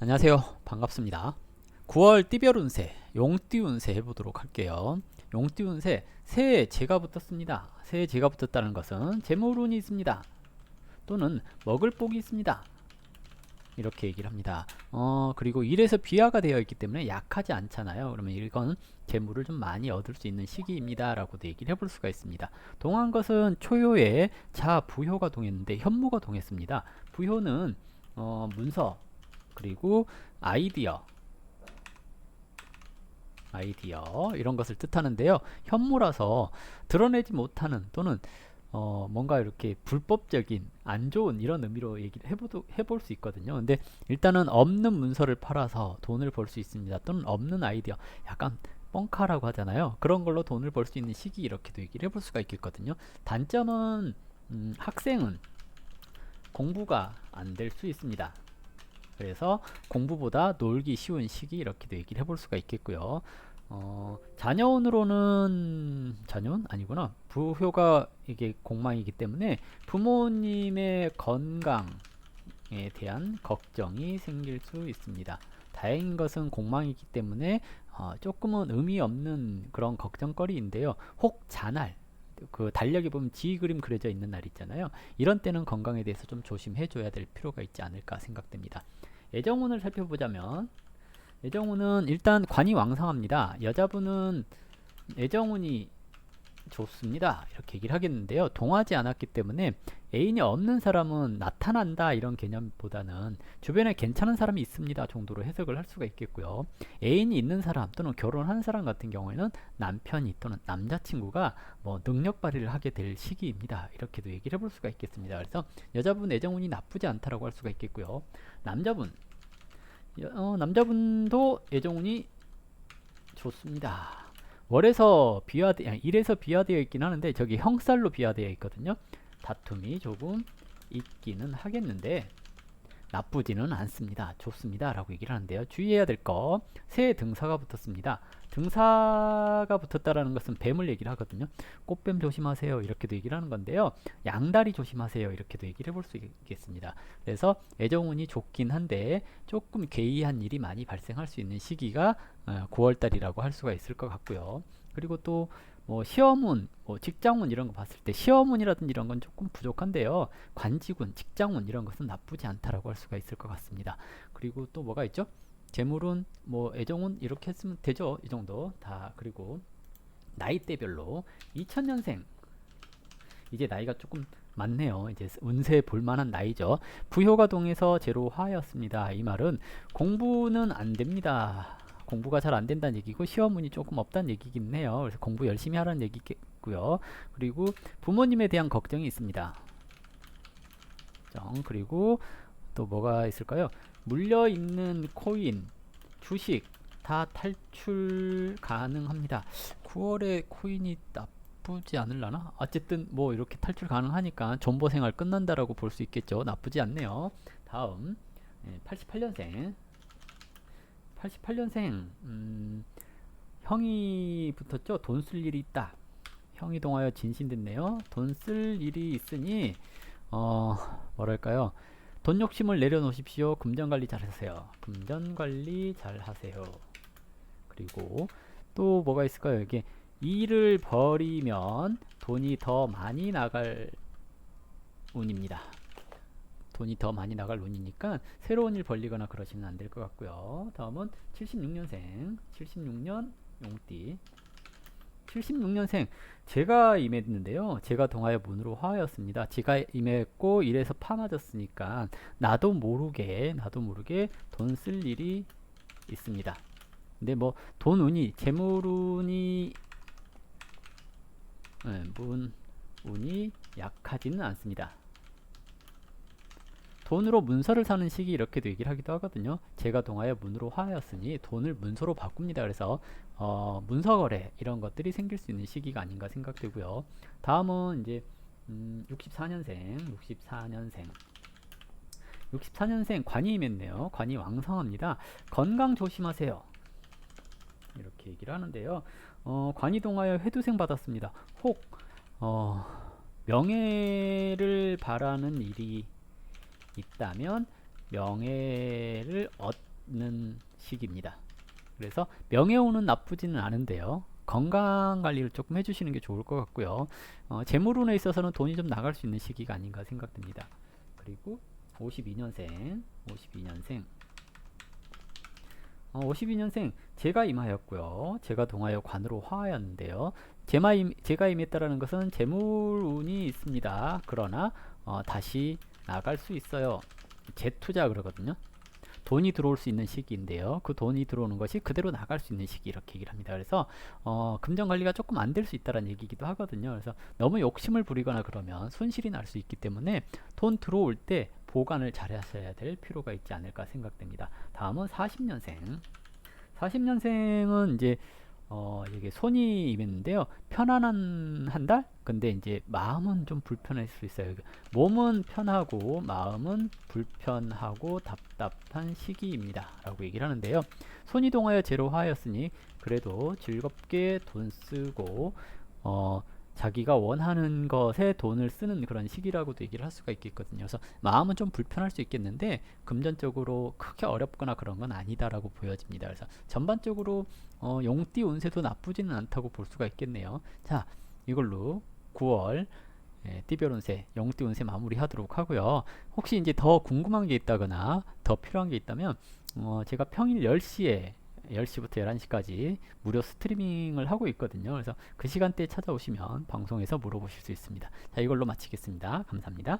안녕하세요. 반갑습니다. 9월 띠별 운세, 용띠 운세 해보도록 할게요. 용띠 운세, 새해 제가 붙었습니다. 새해 제가 붙었다는 것은 재물운이 있습니다. 또는 먹을 복이 있습니다. 이렇게 얘기를 합니다. 그리고 일에서 비화가 되어 있기 때문에 약하지 않잖아요. 그러면 이건 재물을 좀 많이 얻을 수 있는 시기입니다. 라고도 얘기를 해볼 수가 있습니다. 동한 것은 초효에 자, 부효가 동했는데 현무가 동했습니다. 부효는 문서, 그리고 아이디어 이런 것을 뜻하는데요. 현무라서 드러내지 못하는 또는 뭔가 이렇게 불법적인 안 좋은 이런 의미로 얘기를 해볼 수 있거든요. 근데 일단은 없는 문서를 팔아서 돈을 벌 수 있습니다. 또는 없는 아이디어, 약간 뻥카라고 하잖아요. 그런 걸로 돈을 벌 수 있는 시기, 이렇게도 얘기를 해볼 수가 있겠거든요. 단점은 학생은 공부가 안 될 수 있습니다. 그래서 공부보다 놀기 쉬운 시기, 이렇게도 얘기를 해볼 수가 있겠고요. 자녀운으로는 자녀운 아니구나, 부효가 이게 공망이기 때문에 부모님의 건강에 대한 걱정이 생길 수 있습니다. 다행인 것은 공망이기 때문에 조금은 의미 없는 그런 걱정거리인데요. 혹 자날, 그 달력에 보면 지 그림 그려져 있는 날 있잖아요. 이런 때는 건강에 대해서 좀 조심해 줘야 될 필요가 있지 않을까 생각됩니다. 애정운을 살펴보자면, 애정운은 일단 관이 왕성합니다. 여자분은 애정운이 좋습니다. 이렇게 얘기를 하겠는데요. 동하지 않았기 때문에 애인이 없는 사람은 나타난다 이런 개념보다는 주변에 괜찮은 사람이 있습니다 정도로 해석을 할 수가 있겠고요. 애인이 있는 사람 또는 결혼한 사람 같은 경우에는 남편이 또는 남자친구가 뭐 능력 발휘를 하게 될 시기입니다. 이렇게도 얘기를 해볼 수가 있겠습니다. 그래서 여자분 애정운이 나쁘지 않다라고 할 수가 있겠고요. 남자분, 남자분도 애정운이 좋습니다. 월에서 일에서 비화되어 있긴 하는데 저기 형살로 비화되어 있거든요. 다툼이 조금 있기는 하겠는데 나쁘지는 않습니다. 좋습니다. 라고 얘기를 하는데요. 주의해야 될 거, 새해 등사가 붙었습니다. 등사가 붙었다라는 것은 뱀을 얘기를 하거든요. 꽃뱀 조심하세요. 이렇게도 얘기를 하는 건데요. 양다리 조심하세요. 이렇게도 얘기를 해볼 수 있겠습니다. 그래서 애정운이 좋긴 한데 조금 괴이한 일이 많이 발생할 수 있는 시기가 9월달이라고 할 수가 있을 것 같고요. 그리고 또 뭐 시험운, 뭐 직장운 이런 거 봤을 때 시험운이라든지 이런 건 조금 부족한데요. 관직운, 직장운 이런 것은 나쁘지 않다라고 할 수가 있을 것 같습니다. 그리고 또 뭐가 있죠? 재물운, 뭐 애정운 이렇게 했으면 되죠. 이 정도 다. 그리고 나이대별로 2000년생, 이제 나이가 조금 많네요. 이제 운세 볼만한 나이죠. 부효가 동해서 제로 화였습니다. 이 말은 공부는 안 됩니다. 공부가 잘 안 된다는 얘기고 시험운이 조금 없다는 얘기긴 해요. 그래서 공부 열심히 하라는 얘기겠고요. 그리고 부모님에 대한 걱정이 있습니다. 그리고 또 뭐가 있을까요? 물려 있는 코인, 주식 다 탈출 가능합니다. 9월에 코인이 나쁘지 않을라나? 어쨌든 뭐 이렇게 탈출 가능하니까 존버 생활 끝난다라고 볼 수 있겠죠. 나쁘지 않네요. 다음 88년생. 88년생 형이 붙었죠. 돈 쓸 일이 있다. 형이 동하여 진신됐네요. 돈 쓸 일이 있으니 뭐랄까요, 돈 욕심을 내려놓으십시오. 금전관리 잘 하세요. 금전관리 잘 하세요. 그리고 또 뭐가 있을까요? 이게 일을 벌이면 돈이 더 많이 나갈 운입니다. 돈이 더 많이 나갈 운이니까 새로운 일 벌리거나 그러시면 안 될 것 같고요. 다음은 76년생, 76년 용띠. 76년생 제가 임했는데요. 제가 동하여 문으로 화였습니다. 제가 임했고 일에서 파 맞았으니까 나도 모르게 돈 쓸 일이 있습니다. 근데 뭐 돈 운이, 재물 운이, 문 운이 약하지는 않습니다. 돈으로 문서를 사는 시기, 이렇게도 얘기를 하기도 하거든요. 제가 동하여 문으로 화였으니 돈을 문서로 바꿉니다. 그래서 문서 거래 이런 것들이 생길 수 있는 시기가 아닌가 생각되고요. 다음은 이제 64년생 관이 임했네요. 관이 왕성합니다. 건강 조심하세요. 이렇게 얘기를 하는데요. 관이 동하여 회두생 받았습니다. 혹 명예를 바라는 일이 있다면 명예를 있는 시기입니다. 그래서 명예운은 나쁘지는 않은데요. 건강 관리를 조금 해주시는 게 좋을 것 같고요. 재물운에 있어서는 돈이 좀 나갈 수 있는 시기가 아닌가 생각됩니다. 그리고 52년생, 52년생 제가 임하였고요. 제가 동하여 관으로 화하였는데요. 제가 임했다라는 것은 재물운이 있습니다. 그러나 다시 나갈 수 있어요. 재투자 그러거든요. 돈이 들어올 수 있는 시기인데요. 그 돈이 들어오는 것이 그대로 나갈 수 있는 시기 이렇게 얘기를 합니다. 그래서 금전 관리가 조금 안 될 수 있다는 얘기이기도 하거든요. 그래서 너무 욕심을 부리거나 그러면 손실이 날 수 있기 때문에 돈 들어올 때 보관을 잘 하셔야 될 필요가 있지 않을까 생각됩니다. 다음은 40년생. 40년생은 이제 이게 손이 임했는데요. 편안한 한 달? 근데 이제 마음은 좀 불편할 수 있어요. 몸은 편하고 마음은 불편하고 답답한 시기입니다. 라고 얘기를 하는데요. 손이 동하여 제로 화하였으니 그래도 즐겁게 돈 쓰고 자기가 원하는 것에 돈을 쓰는 그런 시기라고도 얘기를 할 수가 있겠거든요. 그래서 마음은 좀 불편할 수 있겠는데 금전적으로 크게 어렵거나 그런 건 아니다라고 보여집니다. 그래서 전반적으로 용띠 운세도 나쁘지는 않다고 볼 수가 있겠네요. 자, 이걸로 9월 띠별 운세, 용띠 운세 마무리하도록 하고요. 혹시 이제 더 궁금한 게 있다거나 더 필요한 게 있다면 제가 평일 10시부터 11시까지 무료 스트리밍을 하고 있거든요. 그래서 그 시간대에 찾아오시면 방송에서 물어보실 수 있습니다. 자, 이걸로 마치겠습니다. 감사합니다.